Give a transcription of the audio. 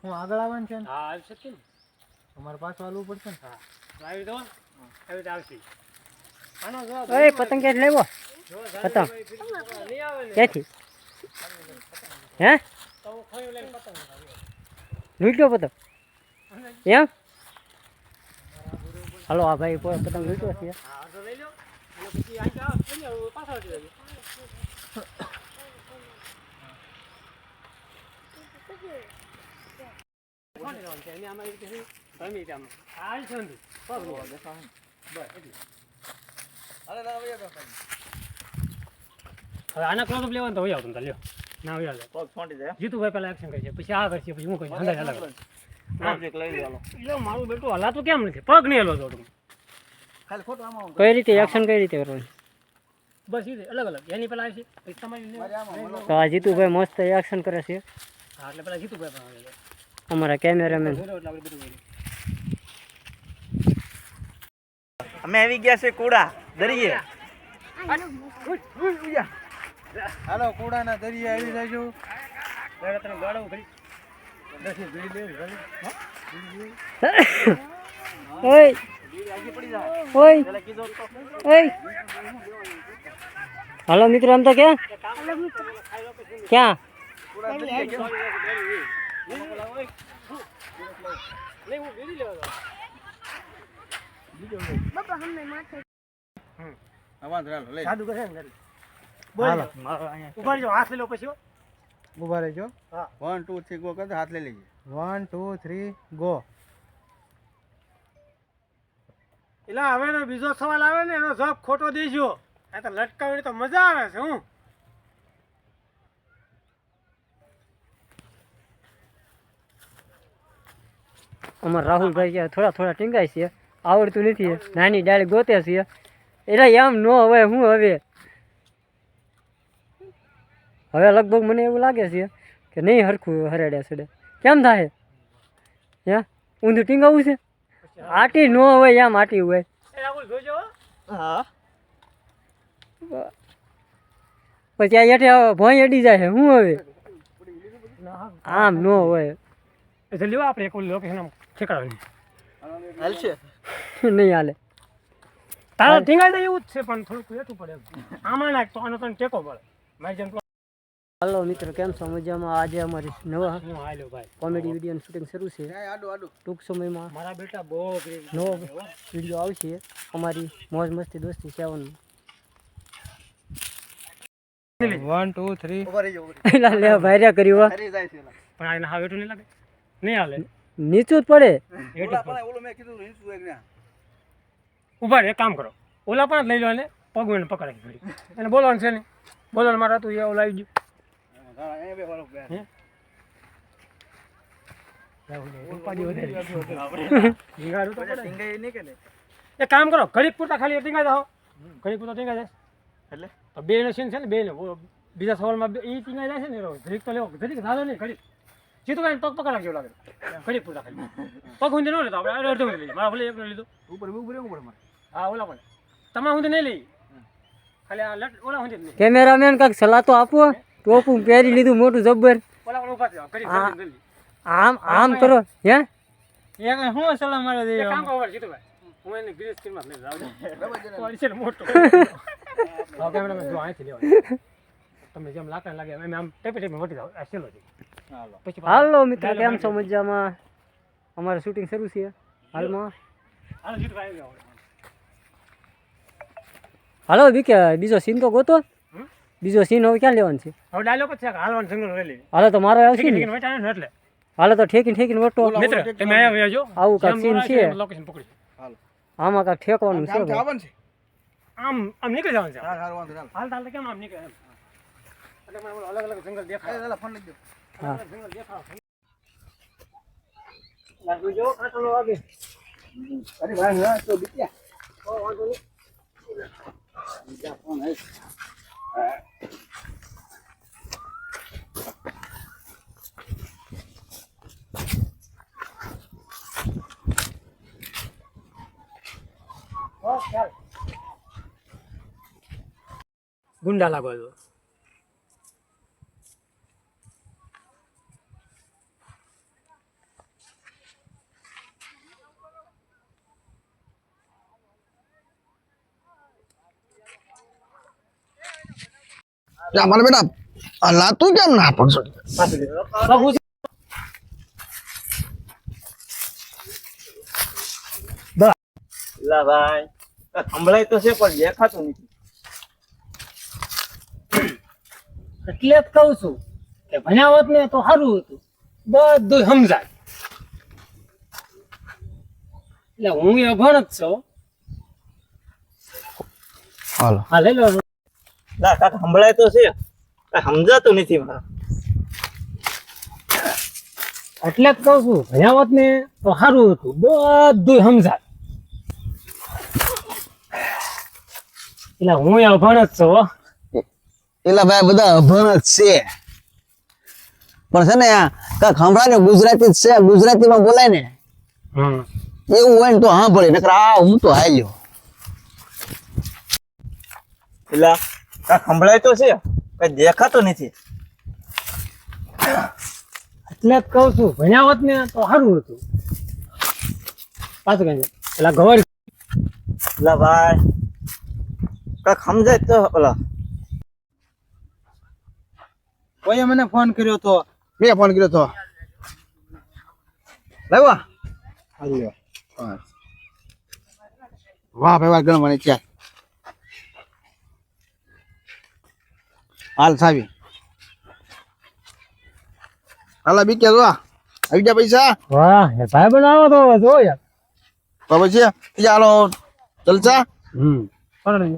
હું આગળ આવવાનું છે. હા આવી શકીએ ને. અમારે પાછું હાલવું પડશે ને. હા આવી દો આવી આવશે. આનો જવાબ ઓય પતંગ ક્યાંથી લેવો પતંગ ક્યાંથી હે તો હું ખોયું લઈને પતંગ લૂંટ્યો પતંગ એમ હાલો આ ભાઈ પતંગ લૂંટ્યો છે. હા તો લઈ લો અને પછી અહીં આવો લઈ લો પાછળ જજો. એને આમાં રીતે રમી ત્યાં આ છે ને પગ નો દેખાવ બસ એટલે હવે આના ક્લોઝઅપ લેવાનું તો હોય આવતું લ્યો ના હોય પગ છોડી દે જીતુભાઈ પહેલા એક્શન કરશે પછી આ કરશે પછી હું કહીશ અંદાજ અલગ લ્યો મારું બેટું હલાતું કેમ નથી પગ નહીં હલો થોડું ખાલી ખોટું આમાં કઈ રીતે એક્શન કઈ રીતે કરવાનું બસ એ અલગ અલગ એની પહેલા આવશે પછી તમારી તો આ જીતુભાઈ મસ્ત એક્શન કરે છે. હા એટલે પેલા જીતુભાઈ પણ આવે અમારા કેમેરામેન અમે આવી ગયા છે કુડા દરિયે. હાલો કુડાના દરિયે આવી જાજો. તને ગાળો કરી ઓય ઓય ઓય હાલો મિત્રો આમ તો ક્યાં ક્યાં ઉભા રહેજો. 1 2 3 ગો કરજો હાથ લઈ લેજે 1 2 3 ગો. એટલે હવે બીજો સવાલ આવે ને એનો જવાબ ખોટો દેજો. આ તો લટકાવવાની તો મજા આવે છે. હું અમારા રાહુલભાઈ કે થોડા ટીંગાય છે આવડતું નથી નાની ડાળી ગોતે છે એટલે એમ ન હવે હું હવે લગભગ મને એવું લાગે છે કે નહીં હરખું હરેડ્યા છેડે કેમ થાય હે ઊંધું ટીંગાવું છે આટી ન હોય એમ આટી હોય જોજો. હા પછી આ હેઠે ભોંય અડી જાય હું હવે આમ ન હોય જલ્દી આપણે એક લોકેશન ઠેકાડવાની હાલશે. નહીં હાલે તારા ટીંગાઈ જાય એવું જ છે પણ થોડુંક લેતું પડે આમાં નાખ તો આનો તને ટેકો પડે મારી જેમ. હાલો મિત્રો કેમ છો મજામાં. આજે અમારી નવા હું હાલ્યો ભાઈ કોમેડી વિડીયોનું શૂટિંગ શરૂ છે. ટૂંક સમયમાં મારા બેટા બહુ નવો વિડીયો આવશે અમારી મોજ મસ્તી દોસ્તી 7 1 2 3 એલા લે ભાઈરા કર્યું હરી જાય છે. પણ આને હા વેઠું નહીં લાગે નહીં હાલે નીચું જ પડે ઓલો મેં કીધું રીંસુ એક ને ઉભા રે એક કામ કરો ઓલા પણ લઈ લો અને પગ એને પકડાઈ ઘડી એને બોલવાનું છે નહીં બોલવાનું મારે હતું એ ઓલા આવી ગયું એ બે વાળો બે ઉપાડી વધારી ટીંગાડું તો પડે. ટીંગાઈ નહીં કે ને એક કામ કરો ઘડીક પૂરતા ખાલી ટીંગાઈ જાઓ ઘડીક પૂરતા ટીંગાઈ જાય એટલે તો બે નો સીન છે ને બે ને બીજા સવાલમાં એ ટીંગાઈ જાય છે ને ઘડીક તો લેવો ઘડીક ધારો નહીં ઘડીક જીતું ભાઈ પગ પકડા જેવું લાગે ઘડીક પૂરતા ખાલી પગ ઊંધે ન લેતો આપણે અડધો ઊંધે લઈએ મારા ભલે એક લીધું ઉપર ઉપર એવું પડે મારે હા ઓલા પણ તમારે ઊંધે નહીં લઈ ખાલી આ ઓલા ઊંધે જ નહીં કેમેરામેન કાંઈક સલાહ તો આપો ટોપું પહેરી લીધું મોટું જબ્બર ઓલા પણ ઉભા થયા ઘડીક જલ્દી આમ કરો હે એક હું સલાહ મારે દે એક કામ કરો જીતુભાઈ હું એને ગ્રીન સ્ક્રીનમાં લઈ જાઉં છે ને મોટો હા કેમેરામેન જો અહીંથી લેવાનું તમને જેમ લાકડા લાગે એમ આમ ટેપે ટેપે વટી જાવ આ છેલ્લો છે પછી હાલો મિત્રો કેમ છો મજામાં. અમારે શૂટિંગ શરૂ છે હાલમાં. હાલો જીતુભાઈ આવી જાઓ હાલો બીજો સીન તો ગોતો. બીજો સીન હવે ક્યાં લેવાનો છે. હવે ડાયલોગ જ છે કે હાલવાનું સંગલ લઈ લે હાલો તો મારો આવશે ટિકિટ ને ટિકિટ વેચાય ને એટલે હાલો તો ઠેકીને વટો મિત્ર તમે આયા વ્યાજો આવું કાંઈક સીન છે લોકેશન પકડી આમાં કાંઈક ઠેકવાનું છે આમ ભાઈ. આવવાનું છે આમ આમ નીકળી જવાનું છે હાલ હાલ વાંધો હાલ હાલ હાલ કેમ આમ નીકળે એમ એટલે મને બોલો અલગ અલગ જંગલ દેખાય હાલ ફોન લઈ દો હા જંગલ દેખાવ લાગુ જો કાટલો વાગે અરે ભાઈ હા તો બીત્યા ઓ વાંધો નહીં બીજા ફોન હે ઓ ચાલ ગુંડા લાગો છો જા મારા બેટા આ લાતું કેમ ના પડશો બાપુજી લા ભાઈ સંભળાય તો છે પણ દેખાતું નથી. એટલે જ કહું છું કે ભણ્યા હોત ને તો સારું હતું, બધું સમજાય. એટલે હું એ અભણ જ છું. હાલો હા લઈ લો. લા કાકા સંભળાય તો છે કાંઈ સમજાતું નથી મારે. એટલે જ કહું છું ભણ્યા હોત ને તો સારું હતું, બધું સમજાય. એટલે હું એ અભણ જ છું હો. એલા ભાઈ બધા અભણ જ છે પણ છે ને કાંઈક સંભળાય ગુજરાતી જ છે, ગુજરાતીમાં બોલાય ને હમ એવું હોય ને તો હા ભલે નકર આ હું તો હાલ્યો પેલા કાંઈ સંભળાય તો છે કાંઈ દેખાતું નથી. એટલે જ કહું છું ભણ્યા હોત ને તો સારું હતું. પાછું કઈ પેલા ગવર લા ભાઈ કાંઈક સમજાય તો ઓલા કોઈએ મને ફોન કર્યો તો. મેં ફોન કર્યો તો લાવ્યા વાહ ભાઈ વાહ ગણવાની ચાલ હાલ સાવી હાલા બી ક્યાં આવી ગયા પૈસા વાહ એ ભાઈ બનાવો તો જો યાર. તો પછી હાલો જલસા પણ